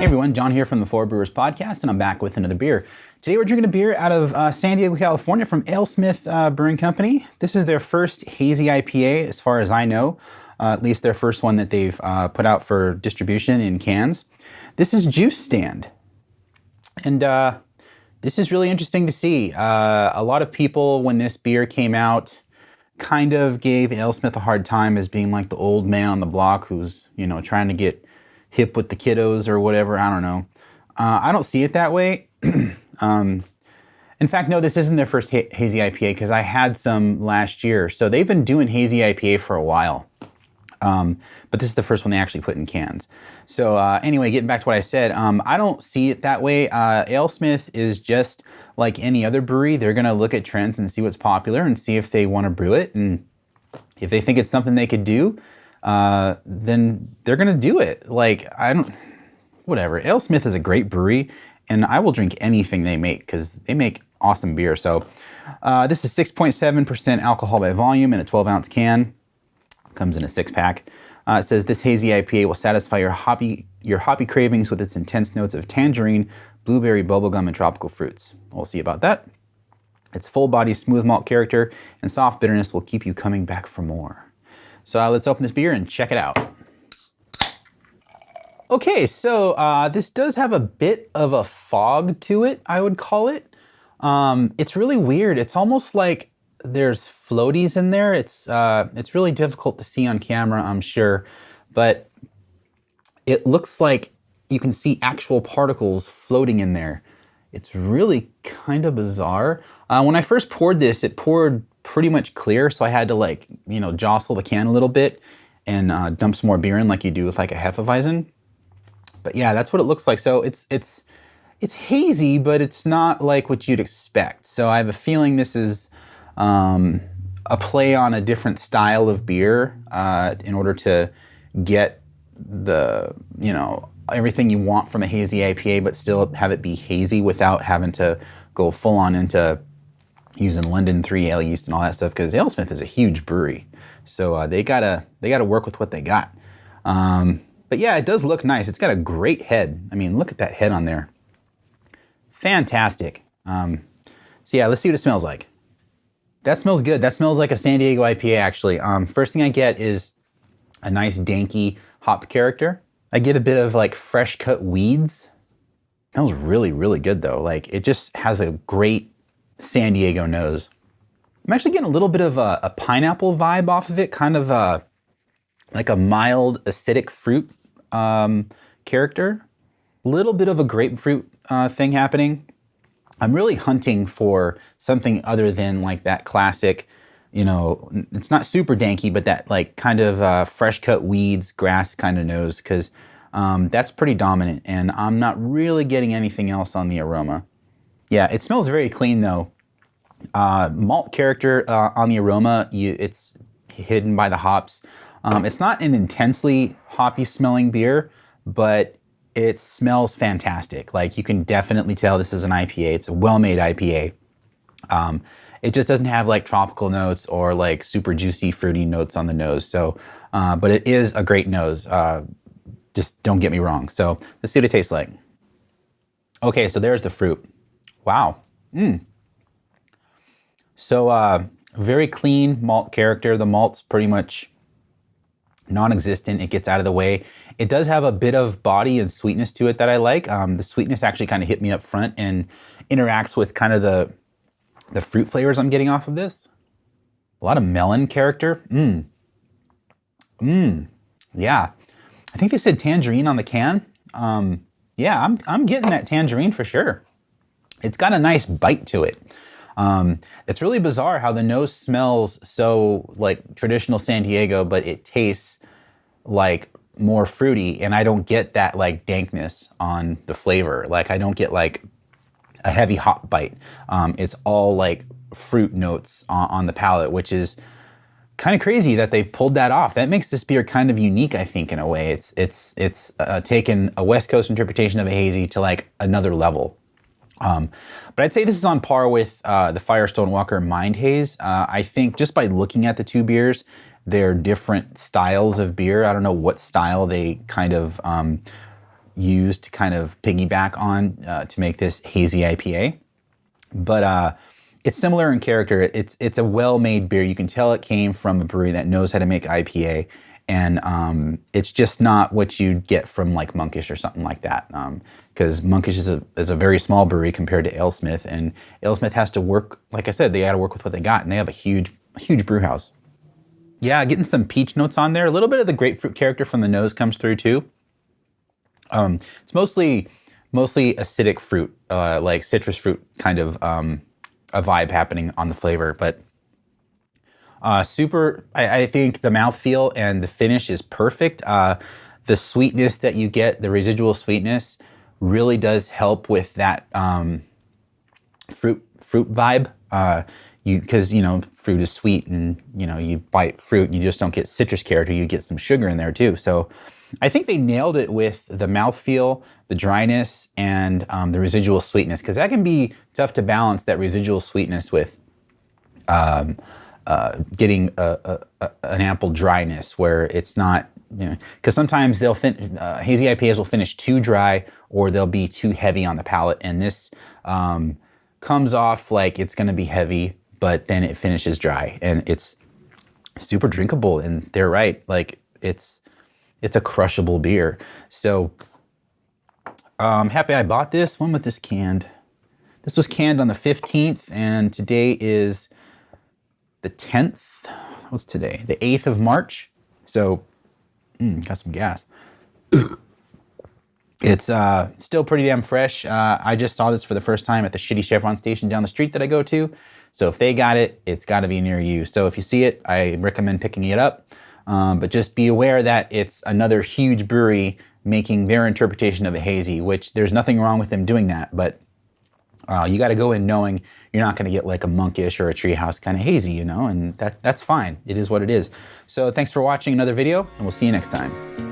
Hey everyone, John here from the Four Brewers podcast, and I'm back with another beer. Today we're drinking a beer out of San Diego, California from AleSmith Brewing Company. This is their first hazy IPA, as far as I know, at least their first one that they've put out for distribution in cans. This is Juice Stand, and this is really interesting to see. A lot of people, when this beer came out, kind of gave AleSmith a hard time as being like the old man on the block who's, trying to get hip with the kiddos or whatever. I don't know. I don't see it that way. In fact, no, this isn't their first hazy IPA because I had some last year. So they've been doing hazy IPA for a while. But this is the first one they actually put in cans. So anyway, getting back to what I said, I don't see it that way. AleSmith is just like any other brewery. They're going to look at trends and see what's popular and see if they want to brew it. And if they think it's something they could do, then they're going to do it. Whatever. AleSmith is a great brewery, and I will drink anything they make because they make awesome beer. So this is 6.7% alcohol by volume in a 12-ounce can. Comes in a 6-pack. It says this hazy IPA will satisfy your hoppy cravings with its intense notes of tangerine, blueberry, bubblegum, and tropical fruits. We'll see about that. Its full body, smooth malt character and soft bitterness will keep you coming back for more. So let's open this beer and check it out. Okay, so this does have a bit of a fog to it, I would call it. It's really weird. It's almost like there's floaties in there. It's really difficult to see on camera, I'm sure, but it looks like you can see actual particles floating in there. It's really kind of bizarre. When I first poured this, it poured pretty much clear, so I had to jostle the can a little bit and dump some more beer in like you do with like a Hefeweizen. But yeah, that's what it looks like. So it's hazy, but it's not like what you'd expect. So I have a feeling this is a play on a different style of beer in order to get the, everything you want from a hazy IPA, but still have it be hazy without having to go full on into using London 3 ale yeast and all that stuff, because AleSmith is a huge brewery. So they gotta work with what they got. But yeah, it does look nice. It's got a great head. I mean, look at that head on there. Fantastic. So yeah, let's see what it smells like. That smells good. That smells like a San Diego IPA, actually. First thing I get is a nice danky hop character. I get a bit of like fresh cut weeds. It smells really, really good though. Like it just has a great San Diego nose. I'm actually getting a little bit of a pineapple vibe off of it, kind of like a mild acidic fruit character. A little bit of a grapefruit thing happening. I'm really hunting for something other than like that classic, it's not super danky, but that like kind of fresh cut weeds, grass kind of nose, because that's pretty dominant, and I'm not really getting anything else on the aroma. Yeah, it smells very clean though. Malt character on the aroma, it's hidden by the hops. It's not an intensely hoppy smelling beer, but it smells fantastic. Like you can definitely tell this is an IPA. It's a well-made IPA. It just doesn't have like tropical notes or like super juicy fruity notes on the nose. So, but it is a great nose. Just don't get me wrong. So let's see what it tastes like. Okay, so there's the fruit. Wow. So very clean malt character. The malt's pretty much non-existent. It gets out of the way. It does have a bit of body and sweetness to it that I like. The sweetness actually kind of hit me up front and interacts with kind of the fruit flavors I'm getting off of this. A lot of melon character. Yeah. I think they said tangerine on the can. Yeah, I'm getting that tangerine for sure. It's got a nice bite to it. It's really bizarre how the nose smells so like traditional San Diego, but it tastes like more fruity, and I don't get that like dankness on the flavor. Like I don't get like a heavy hop bite. It's all like fruit notes on the palate, which is kind of crazy that they pulled that off. That makes this beer kind of unique, I think, in a way. It's taken a West Coast interpretation of a hazy to like another level. But I'd say this is on par with the Firestone Walker Mind Haze. I think just by looking at the two beers, they're different styles of beer. I don't know what style they kind of used to kind of piggyback on to make this hazy IPA. But it's similar in character. It's a well-made beer. You can tell it came from a brewery that knows how to make IPA, and it's just not what you'd get from like Monkish or something like that. Because Monkish is a very small brewery compared to AleSmith, and AleSmith has to work, like I said, they got to work with what they got, and they have a huge brew house. Yeah, getting some peach notes on there. A little bit of the grapefruit character from the nose comes through too. It's mostly acidic fruit, like citrus fruit kind of a vibe happening on the flavor, but I think the mouthfeel and the finish is perfect. The sweetness that you get, the residual sweetness, really does help with that fruit vibe. Because fruit is sweet, and you bite fruit and you just don't get citrus character, you get some sugar in there too. So I think they nailed it with the mouthfeel, the dryness, and the residual sweetness, because that can be tough to balance, that residual sweetness with getting an ample dryness where it's not, because sometimes hazy IPAs will finish too dry or they'll be too heavy on the palate, and this comes off like it's going to be heavy, but then it finishes dry and it's super drinkable. And they're right, like it's a crushable beer. So I'm happy I bought this. When was this canned? This was canned on the 15th, and today is the 10th. What's today? The 8th of March. So got some gas. It's still pretty damn fresh. I just saw this for the first time at the shitty Chevron station down the street that I go to. So if they got it, it's got to be near you. So if you see it, I recommend picking it up. But just be aware that it's another huge brewery making their interpretation of a hazy, which there's nothing wrong with them doing that. But you got to go in knowing you're not going to get like a Monkish or a Treehouse kind of hazy, and that's fine. It is what it is. So thanks for watching another video, and we'll see you next time.